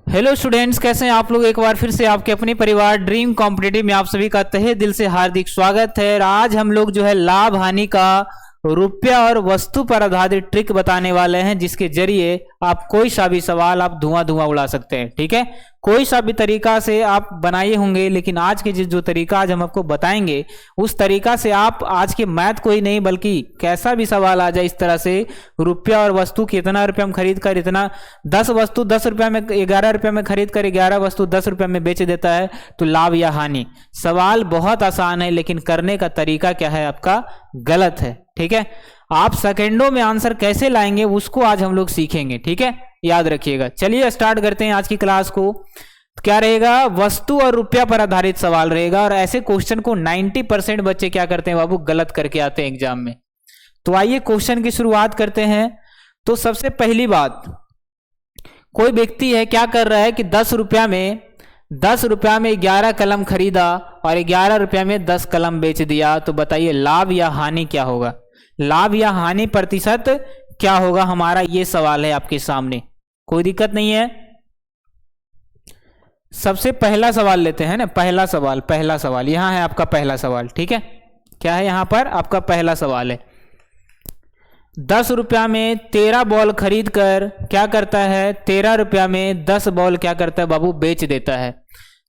Hello students, कैसे हैं आप लोग। एक बार फिर से आपके अपने परिवार ड्रीम कॉम्पिटिटिव में आप सभी का तहे दिल से हार्दिक स्वागत है। और आज हम लोग जो है लाभ हानि का रुपया और वस्तु पर आधारित ट्रिक बताने वाले हैं, जिसके जरिए आप कोई सा भी सवाल आप धुआं धुआं उड़ा सकते हैं। ठीक है, कोई सा भी तरीका से आप बनाए होंगे, लेकिन आज के जो तरीका आज हम आपको बताएंगे उस तरीका से आप आज के मैथ को ही नहीं बल्कि कैसा भी सवाल आ जाए इस तरह से रुपया और वस्तु कितना रुपया में खरीद कर इतना 10 वस्तु 10 रुपया में 11 रुपया में खरीद कर 11 वस्तु 10 रुपया में बेच देता है तो लाभ या हानि। सवाल बहुत आसान है, लेकिन करने का तरीका क्या है आपका गलत है। ठीक है, आप सेकंडों में आंसर कैसे लाएंगे उसको आज हम लोग सीखेंगे। ठीक है, याद रखिएगा। चलिए स्टार्ट करते हैं आज की क्लास को। क्या रहेगा, वस्तु और रुपया पर आधारित सवाल रहेगा। और ऐसे क्वेश्चन को 90% बच्चे क्या करते हैं बाबू, गलत करके आते हैं एग्जाम में। तो आइए क्वेश्चन की शुरुआत करते हैं। तो सबसे पहली बात, कोई व्यक्ति है क्या कर रहा है कि 10 रुपया में 11 कलम खरीदा और 11 रुपया में 10 कलम बेच दिया। तो बताइए लाभ या हानि क्या होगा, लाभ या हानि प्रतिशत क्या होगा हमारा, ये सवाल है आपके सामने। कोई दिक्कत नहीं है। सबसे पहला सवाल लेते हैं ना, पहला सवाल यहां है आपका पहला सवाल। ठीक है, क्या है यहां पर आपका पहला सवाल है, 10 रुपया में 13 बॉल खरीद कर क्या करता है, 13 रुपया में 10 बॉल क्या करता है बाबू, बेच देता है।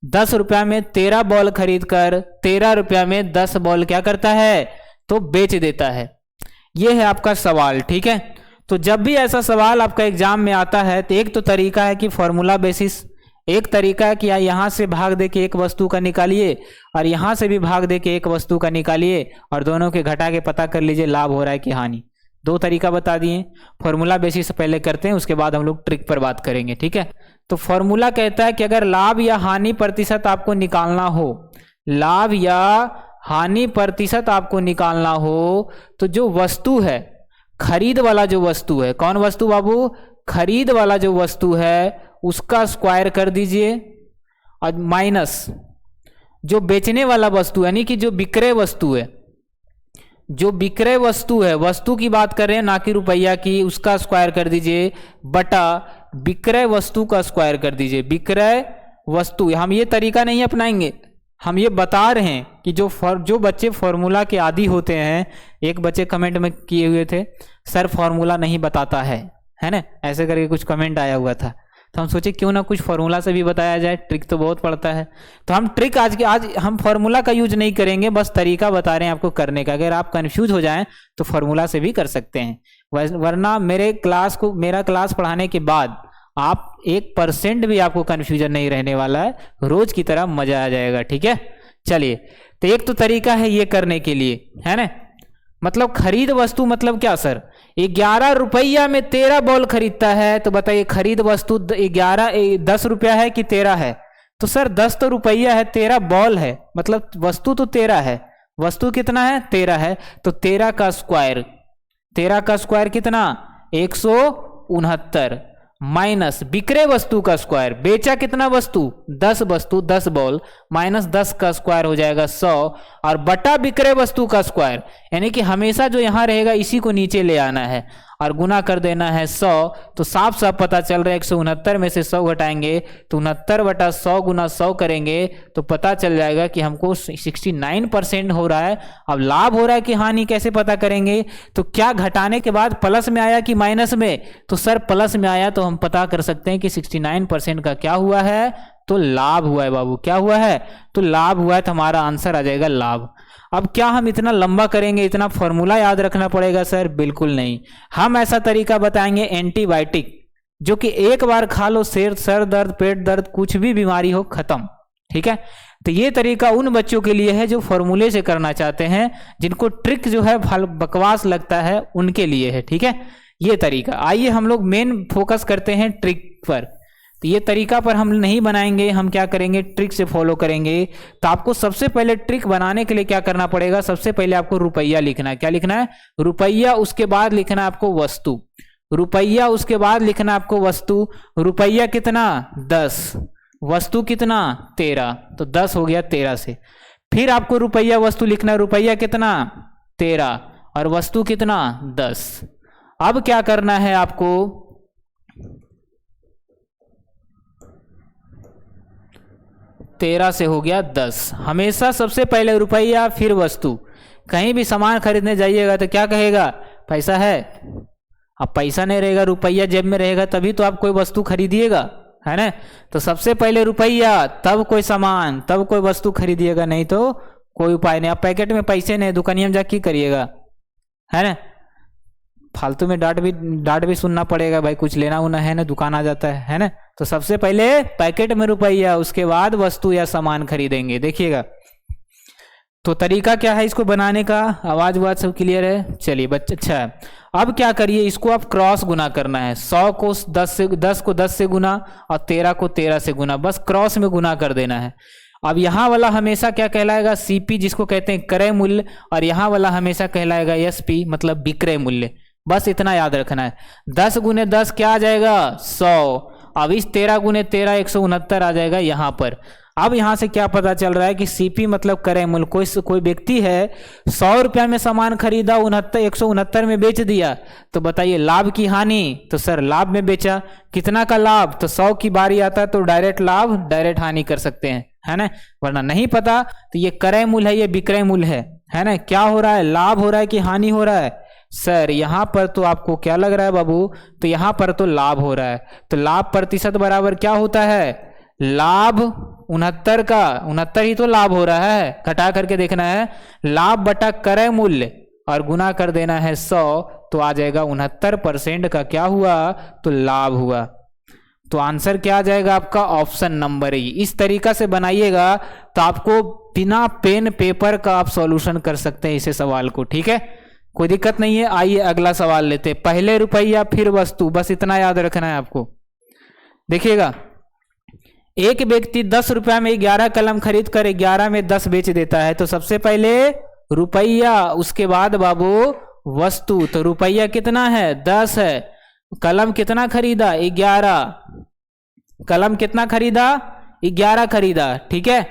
10 रुपया में 13 बॉल खरीद कर 13 रुपया में 10 बॉल क्या करता है, तो बेच देता है। यह है आपका सवाल। ठीक है, तो जब भी ऐसा सवाल आपका एग्जाम में आता है तो एक तो तरीका है कि फॉर्मूला बेसिस, एक तरीका है कि यहां से भाग दे के एक वस्तु का निकालिए और यहां से भी भाग दे के एक वस्तु का निकालिए और दोनों के घटा के पता कर लीजिए लाभ हो रहा है कि हानि। दो तरीका बता दिए। फॉर्मूला बेसिस पहले करते हैं, उसके बाद हम लोग ट्रिक पर बात करेंगे। ठीक है, तो फॉर्मूला कहता है कि अगर लाभ या हानि प्रतिशत आपको निकालना हो, लाभ या हानि प्रतिशत आपको निकालना हो, तो जो वस्तु है, खरीद वाला जो वस्तु है, कौन वस्तु बाबू, खरीद वाला जो वस्तु है उसका स्क्वायर कर दीजिए और माइनस जो बेचने वाला वस्तु यानी कि जो विक्रय वस्तु है, जो विक्रय वस्तु है, वस्तु की बात कर रहे हैं ना कि रुपया की, उसका स्क्वायर कर दीजिए बटा विक्रय वस्तु का स्क्वायर कर दीजिए। विक्रय वस्तु, हम ये तरीका नहीं अपनाएंगे, हम ये बता रहे हैं कि जो बच्चे फॉर्मूला के आदी होते हैं, एक बच्चे कमेंट में किए हुए थे सर फॉर्मूला नहीं बताता है ना, ऐसे करके कुछ कमेंट आया हुआ था। तो हम सोचे क्यों ना कुछ फॉर्मूला से भी बताया जाए, ट्रिक तो बहुत पड़ता है। तो हम ट्रिक आज हम फॉर्मूला का यूज नहीं करेंगे, बस तरीका बता रहे हैं आपको करने का। अगर आप कंफ्यूज हो जाएं तो फॉर्मूला से भी कर सकते हैं, वरना मेरा क्लास पढ़ाने के बाद आप 1% भी आपको कंफ्यूजन नहीं रहने वाला है, रोज की तरह मजा आ जाएगा। ठीक है, चलिए। तो एक तो तरीका है ये करने के लिए, है ना, मतलब खरीद वस्तु मतलब क्या सर, 11 रुपया में 13 बॉल खरीदता है। तो बताइए खरीद वस्तु 10 रुपया है कि 13 है, तो सर 10 तो रुपया है, 13 बॉल है, मतलब वस्तु तो 13 है। वस्तु कितना है, 13 है, तो 13 का स्क्वायर कितना, 169 माइनस विक्रय वस्तु का स्क्वायर, बेचा कितना वस्तु, 10 बॉल, माइनस 10 का स्क्वायर हो जाएगा 100 और बटा विक्रय वस्तु का स्क्वायर, यानी कि हमेशा जो यहां रहेगा इसी को नीचे ले आना है और गुना कर देना है 100। तो साफ साफ पता चल रहा है 169 में से 100 घटाएंगे तो 69 बटा 100 गुना 100 करेंगे तो पता चल जाएगा कि हमको 69% हो रहा है। अब लाभ हो रहा है कि हानि कैसे पता करेंगे, तो क्या घटाने के बाद प्लस में आया कि माइनस में, तो सर प्लस में आया तो हम पता कर सकते हैं कि 69% का क्या हुआ है, तो लाभ हुआ है बाबू। क्या हुआ है, तो लाभ हुआ है, तो हमारा आंसर आ जाएगा लाभ। अब क्या हम इतना लंबा करेंगे, इतना फॉर्मूला याद रखना पड़ेगा सर, बिल्कुल नहीं। हम ऐसा तरीका बताएंगे एंटीबायोटिक, जो कि एक बार खा लो सर दर्द, पेट दर्द, कुछ भी बीमारी हो खत्म। ठीक है, तो ये तरीका उन बच्चों के लिए है जो फॉर्मूले से करना चाहते हैं, जिनको ट्रिक जो है बकवास लगता है उनके लिए है। ठीक है, ये तरीका। आइए हम लोग मेन फोकस करते हैं ट्रिक पर। तो ये तरीका पर हम नहीं बनाएंगे, हम क्या करेंगे, ट्रिक से फॉलो करेंगे। तो आपको सबसे पहले ट्रिक बनाने के लिए क्या करना पड़ेगा, सबसे पहले आपको रुपया लिखना है। क्या लिखना है, रुपया, उसके बाद लिखना है आपको वस्तु, रुपया, उसके बाद लिखना है आपको वस्तु। रुपया कितना, 10, वस्तु कितना, 13, तो 10 हो गया 13 से। फिर आपको रुपया वस्तु लिखना है, रुपया कितना, 13 और वस्तु कितना, 10। अब क्या करना है आपको, 13 से हो गया 10। हमेशा सबसे पहले रुपया फिर वस्तु। कहीं भी सामान खरीदने जाइएगा तो क्या कहेगा, पैसा है। अब पैसा नहीं रहेगा, रुपया जेब में रहेगा तभी तो आप कोई वस्तु खरीदिएगा, है ना। तो सबसे पहले रुपया, तब कोई सामान, तब कोई वस्तु खरीदिएगा, नहीं तो कोई उपाय नहीं। आप पैकेट में पैसे नहीं, दुकानिया में जाके करिएगा, है ना। फालतू में डांट भी सुनना पड़ेगा, भाई कुछ लेना उना है ना, दुकान आ जाता है ना। तो सबसे पहले पैकेट में रुपया, उसके बाद वस्तु या सामान खरीदेंगे। देखिएगा तो तरीका क्या है इसको बनाने का, आवाज सब क्लियर है। चलिए बच्चे, अच्छा अब क्या करिए, इसको आप क्रॉस गुना करना है। 100 को 10 से गुना और 13 को 13 से गुना, बस क्रॉस में गुना कर देना है। अब यहाँ वाला हमेशा क्या कहलाएगा, सीपी जिसको कहते हैं क्रय मूल्य, और यहाँ वाला हमेशा कहलाएगा एसपी मतलब विक्रय मूल्य। बस इतना याद रखना है। 10 गुने 10 क्या आ जाएगा, 100। अब इस 13 गुने 13 169 आ जाएगा यहाँ पर। अब यहाँ से क्या पता चल रहा है कि सीपी मतलब क्रय मूल्य। कोई व्यक्ति है 100 रुपया में सामान खरीदा, 169 में बेच दिया, तो बताइए लाभ की हानि। तो सर लाभ में बेचा, कितना का लाभ, तो 100 की बारी आता है तो डायरेक्ट लाभ डायरेक्ट हानि कर सकते हैं, है ना। वरना नहीं पता तो ये क्रय मूल्य है, ये विक्रय मूल्य है ना। क्या हो रहा है, लाभ हो रहा है कि हानि हो रहा है। सर यहाँ पर तो आपको क्या लग रहा है बाबू, तो यहाँ पर तो लाभ हो रहा है। तो लाभ प्रतिशत बराबर क्या होता है, लाभ 69 का 69 ही तो लाभ हो रहा है, घटा करके देखना है। लाभ बटा क्रय मूल्य और गुना कर देना है 100, तो आ जाएगा 69% का क्या हुआ, तो लाभ हुआ। तो आंसर क्या आ जाएगा आपका, ऑप्शन नंबर ई। इस तरीका से बनाइएगा तो आपको बिना पेन पेपर का आप सॉल्यूशन कर सकते हैं इसे सवाल को, ठीक है, कोई दिक्कत नहीं है। आइए अगला सवाल लेते हैं। पहले रुपया फिर वस्तु, बस इतना याद रखना है आपको। देखिएगा एक व्यक्ति 10 रुपया में 11 कलम खरीद कर 11 में 10 बेच देता है। तो सबसे पहले रुपया, उसके बाद बाबू वस्तु। तो रुपया कितना है, 10 है। कलम कितना खरीदा, 11। कलम कितना खरीदा, 11 खरीदा, ठीक है।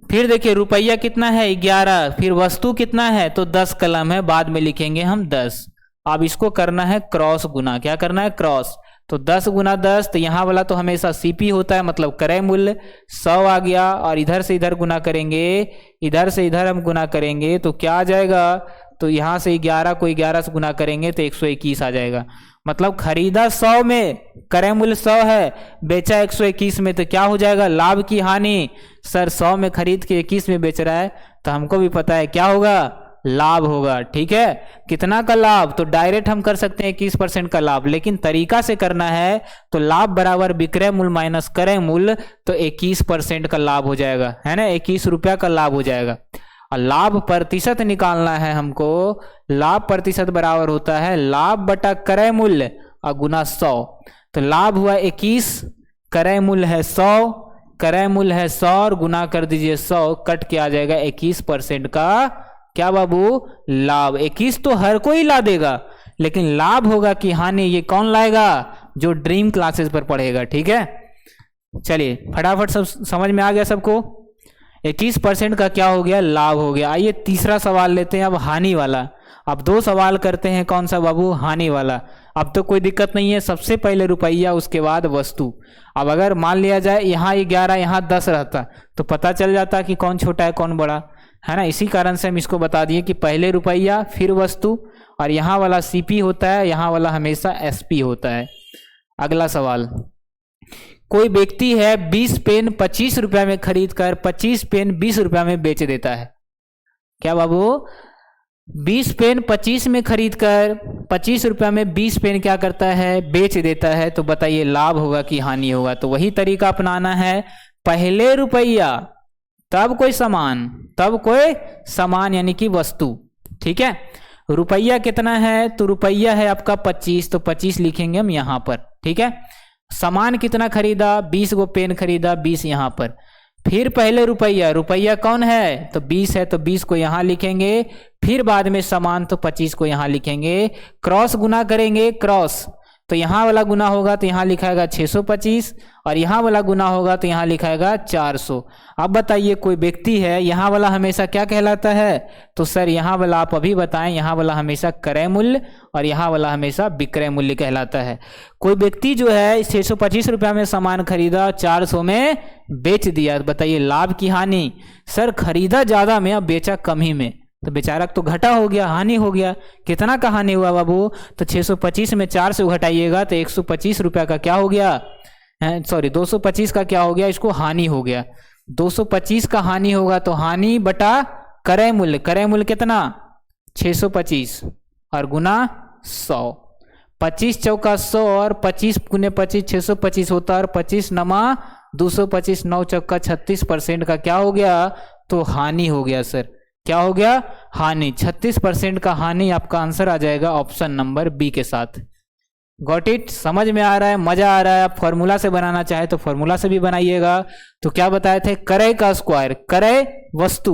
फिर देखिए रुपया कितना है, 11, फिर वस्तु कितना है, तो 10 कलम है, बाद में लिखेंगे हम 10। अब इसको करना है क्रॉस गुना, क्या करना है, क्रॉस। तो 10 गुना 10, तो यहाँ वाला तो हमेशा सीपी होता है मतलब क्रय मूल्य, 100 आ गया, और इधर से इधर गुना करेंगे, इधर से इधर हम गुना करेंगे तो क्या आ जाएगा, तो यहाँ से 11 को 11 से गुना करेंगे तो 121 आ जाएगा। मतलब खरीदा 100 में, क्रय मूल्य 100 है, बेचा 121 में, तो क्या हो जाएगा, लाभ की हानि। सर 100 में खरीद के 21 में बेच रहा है, तो हमको भी पता है क्या होगा, लाभ होगा, ठीक है। कितना का लाभ, तो डायरेक्ट हम कर सकते हैं 21% का लाभ, लेकिन तरीका से करना है तो लाभ बराबर विक्रय मूल्य माइनस क्रय मूल्य, तो 21% का लाभ हो जाएगा, है ना। 21 रुपया का लाभ हो जाएगा। और लाभ प्रतिशत निकालना है हमको। लाभ प्रतिशत बराबर होता है लाभ बटा क्रय मूल्य और गुना 100। तो लाभ हुआ 21, क्रय मूल्य है 100, क्रय मूल्य है 100 और गुना कर दीजिए 100, कट के आ जाएगा 21% का क्या बाबू, लाभ। 21 तो हर कोई ला देगा, लेकिन लाभ होगा कि हानि, ये कौन लाएगा, जो ड्रीम क्लासेस पर पढ़ेगा, ठीक है। चलिए फटाफट सब समझ में आ गया सबको। 21% का क्या हो गया, लाभ हो गया। आइए तीसरा सवाल लेते हैं अब, हानि वाला। अब 2 सवाल करते हैं, कौन सा बाबू, हानि वाला। अब तो कोई दिक्कत नहीं है, सबसे पहले रुपया उसके बाद वस्तु। अब अगर मान लिया जाए यहाँ 11 यहाँ 10 रहता तो पता चल जाता कि कौन छोटा है कौन बड़ा, है ना। इसी कारण से हम इसको बता दिए कि पहले रुपया फिर वस्तु, और यहाँ वाला सीपी होता है, यहाँ वाला हमेशा एसपी होता है। अगला सवाल, कोई व्यक्ति है 20 पेन 25 रुपया में खरीद कर 25 पेन 20 रुपया में बेच देता है। क्या बाबू, 20 पेन 25 में खरीद कर 25 रुपया में 20 पेन क्या करता है, बेच देता है। तो बताइए लाभ होगा कि हानि होगा। तो वही तरीका अपनाना है, पहले रुपया तब कोई सामान यानी कि वस्तु, ठीक है। रुपया कितना है, तो रुपया है आपका 25, तो 25 लिखेंगे हम यहाँ पर, ठीक है। सामान कितना खरीदा, 20 गो पेन खरीदा, 20 यहाँ पर। फिर पहले रुपया कौन है, तो 20 है, तो 20 को यहाँ लिखेंगे। फिर बाद में सामान, तो 25 को यहाँ लिखेंगे। क्रॉस गुना करेंगे, क्रॉस, तो यहाँ वाला गुना होगा तो यहाँ लिखाएगा 625 और यहाँ वाला गुना होगा तो यहाँ लिखाएगा 400। अब बताइए कोई व्यक्ति है, यहाँ वाला हमेशा क्या कहलाता है? तो सर यहाँ वाला आप अभी बताएं, यहाँ वाला हमेशा क्रय मूल्य और यहाँ वाला हमेशा विक्रय मूल्य कहलाता है। कोई व्यक्ति जो है 625 रुपया में सामान खरीदा, 400 में बेच दिया, बताइए लाभ की हानि? सर खरीदा ज़्यादा में अब बेचा कम ही में, तो बेचारा तो घाटा हो गया, हानि हो गया। कितना का हानि हुआ बाबू? तो 625 में 400 घटाइएगा तो 125 रुपया का क्या हो गया? सॉरी 225 का क्या हो गया? इसको हानि हो गया। 225 का हानि होगा तो हानि बटा क्रय मूल्य। क्रय मूल्य कितना? 625 और गुना 100। 25 चौका 100 और 25 गुने 25 625 होता है और 25 नमा 225, 9 चौका 36% का क्या हो गया? तो हानि हो गया सर। क्या हो गया? हानि। 36% का हानि आपका आंसर आ जाएगा ऑप्शन नंबर बी के साथ। Got it? समझ में आ रहा है, मजा आ रहा है? आप फॉर्मूला से बनाना चाहे तो फॉर्मूला से भी बनाइएगा। तो क्या बताए थे? क्रय का स्क्वायर, क्रय वस्तु,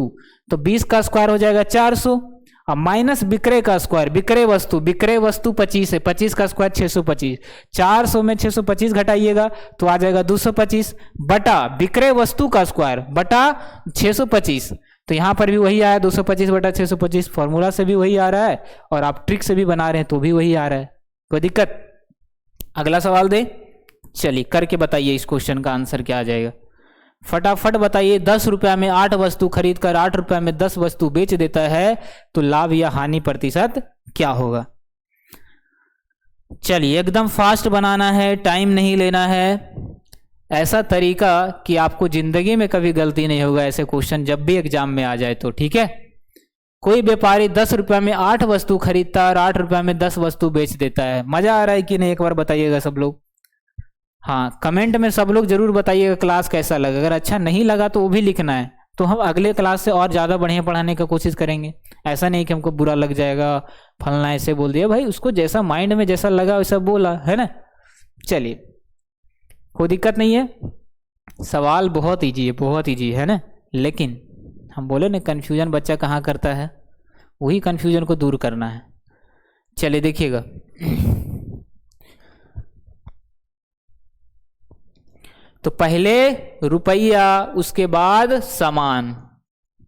तो 20 का स्क्वायर हो जाएगा 400। अब माइनस विक्रय का स्क्वायर, विक्रय वस्तु, विक्रय वस्तु 25 है, 25 का स्क्वायर 625, 400 में 625 घटाइएगा तो आ जाएगा 225 बटा विक्रय वस्तु का स्क्वायर बटा 625। तो यहाँ पर भी वही आया 225 बटा 625, फॉर्मूला से भी वही आ रहा है और आप ट्रिक से भी बना रहे हैं तो भी वही आ रहा है। कोई दिक्कत? अगला सवाल दे, चलिए करके बताइए इस क्वेश्चन का आंसर क्या आ जाएगा। फटाफट बताइए। 10 रुपया में 8 वस्तु खरीद कर 8 रुपया में 10 वस्तु बेच देता है तो लाभ या हानि प्रतिशत क्या होगा? चलिए एकदम फास्ट बनाना है, टाइम नहीं लेना है, ऐसा तरीका कि आपको जिंदगी में कभी गलती नहीं होगा ऐसे क्वेश्चन जब भी एग्जाम में आ जाए तो। ठीक है? कोई व्यापारी 10 रुपया में 8 वस्तु खरीदता है और 8 रुपया में 10 वस्तु बेच देता है। मजा आ रहा है कि नहीं? एक बार बताइएगा सब लोग। हाँ कमेंट में सब लोग जरूर बताइएगा क्लास कैसा लगा। अगर अच्छा नहीं लगा तो वो भी लिखना है, तो हम अगले क्लास से और ज़्यादा बढ़िया पढ़ाने का कोशिश करेंगे। ऐसा नहीं कि हमको बुरा लग जाएगा, फलना ऐसे बोल दिया। भाई उसको जैसा माइंड में जैसा लगा वैसा बोला है ना। चलिए कोई दिक्कत नहीं है, सवाल बहुत ईजी है, बहुत ईजी है ना। लेकिन हम बोले ना कन्फ्यूजन बच्चा कहाँ करता है, वही कन्फ्यूजन को दूर करना है। चलिए देखिएगा, तो पहले रुपया उसके बाद सामान।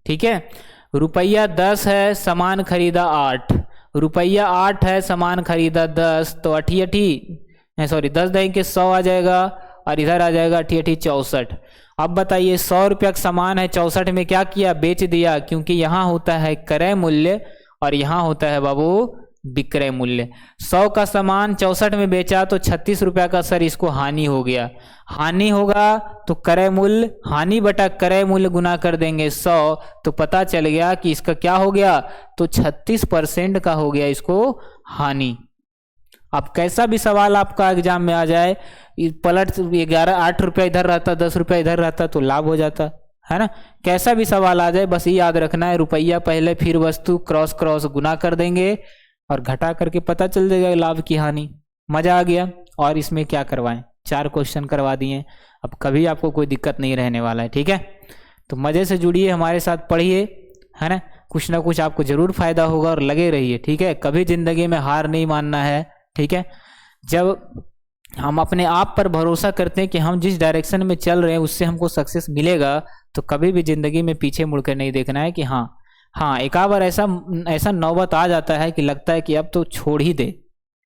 ठीक है? रुपया 10 है, सामान खरीदा 8, रुपया 8 है, सामान खरीदा 10, तो 10 देंगे 100 आ जाएगा और इधर आ जाएगा 64। अब बताइए 100 रुपया का सामान है, 64 में क्या किया? बेच दिया, क्योंकि यहाँ होता है क्रय मूल्य और यहाँ होता है बाबू विक्रय मूल्य। 100 का सामान 64 में बेचा तो 36 रुपया का सर इसको हानि हो गया। हानि होगा तो क्रय मूल्य, हानि बटा क्रय मूल्य गुना कर देंगे 100, तो पता चल गया कि इसका क्या हो गया? तो 36% का हो गया इसको हानि। अब कैसा भी सवाल आपका एग्जाम में आ जाए, पलट 8 रुपया इधर रहता, 10 रुपया इधर रहता तो लाभ हो जाता है ना। कैसा भी सवाल आ जाए बस ये याद रखना है, रुपया पहले फिर वस्तु क्रॉस क्रॉस गुना कर देंगे और घटा करके पता चल जाएगा लाभ की हानि। मजा आ गया? और इसमें क्या करवाएं? 4 क्वेश्चन करवा दिए, अब कभी आपको कोई दिक्कत नहीं रहने वाला है। ठीक है? तो मजे से जुड़िए, हमारे साथ पढ़िए, है ना। कुछ ना कुछ आपको जरूर फायदा होगा और लगे रहिए। ठीक है? कभी जिंदगी में हार नहीं मानना है। ठीक है? जब हम अपने आप पर भरोसा करते हैं कि हम जिस डायरेक्शन में चल रहे हैं उससे हमको सक्सेस मिलेगा, तो कभी भी जिंदगी में पीछे मुड़कर नहीं देखना है कि हाँ एक बार ऐसा नौबत आ जाता है कि लगता है कि अब तो छोड़ ही दे,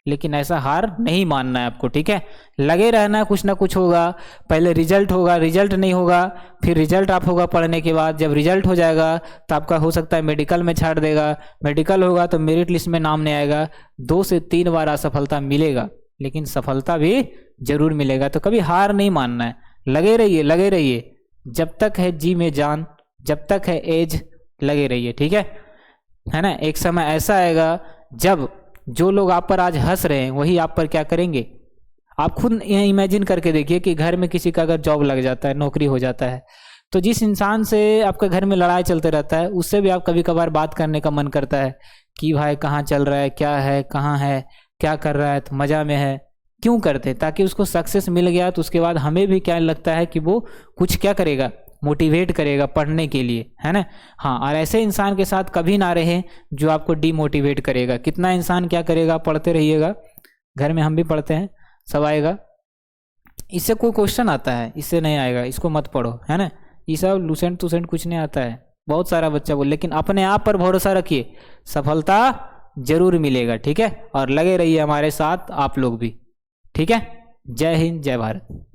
लेकिन ऐसा हार नहीं मानना है आपको। ठीक है? लगे रहना है, कुछ ना कुछ होगा। पहले रिजल्ट होगा, रिजल्ट नहीं होगा, फिर रिजल्ट आप होगा पढ़ने के बाद। जब रिजल्ट हो जाएगा तो आपका हो सकता है मेडिकल में छाड़ देगा, मेडिकल होगा तो मेरिट लिस्ट में नाम नहीं आएगा। 2 से 3 बार असफलता मिलेगा, लेकिन सफलता भी जरूर मिलेगा। तो कभी हार नहीं मानना है, लगे रहिए, लगे रहिए। जब तक है जी में जान, जब तक है एज, लगे रहिए। ठीक है ना? एक समय ऐसा आएगा जब जो लोग आप पर आज हंस रहे हैं वही आप पर क्या करेंगे। आप खुद इमेजिन करके देखिए कि घर में किसी का अगर जॉब लग जाता है, नौकरी हो जाता है, तो जिस इंसान से आपके घर में लड़ाई चलते रहता है उससे भी आप कभी कभार बात करने का मन करता है कि भाई कहाँ चल रहा है, क्या है, कहाँ है, क्या कर रहा है, तो मज़ा में है। क्यों करते हैं? ताकि उसको सक्सेस मिल गया तो उसके बाद हमें भी क्या लगता है कि वो कुछ क्या करेगा, मोटिवेट करेगा पढ़ने के लिए, है ना। हाँ, और ऐसे इंसान के साथ कभी ना रहे जो आपको डीमोटिवेट करेगा। कितना इंसान क्या करेगा, पढ़ते रहिएगा घर में हम भी पढ़ते हैं, सब आएगा। इससे कोई क्वेश्चन आता है, इससे नहीं आएगा, इसको मत पढ़ो, है ना। ये सब लूसेंट टूसेंट कुछ नहीं आता है, बहुत सारा बच्चा बोल, लेकिन अपने आप पर भरोसा रखिए, सफलता जरूर मिलेगा, ठीक है। और लगे रहिए हमारे साथ आप लोग भी, ठीक है। जय हिंद, जय भारत।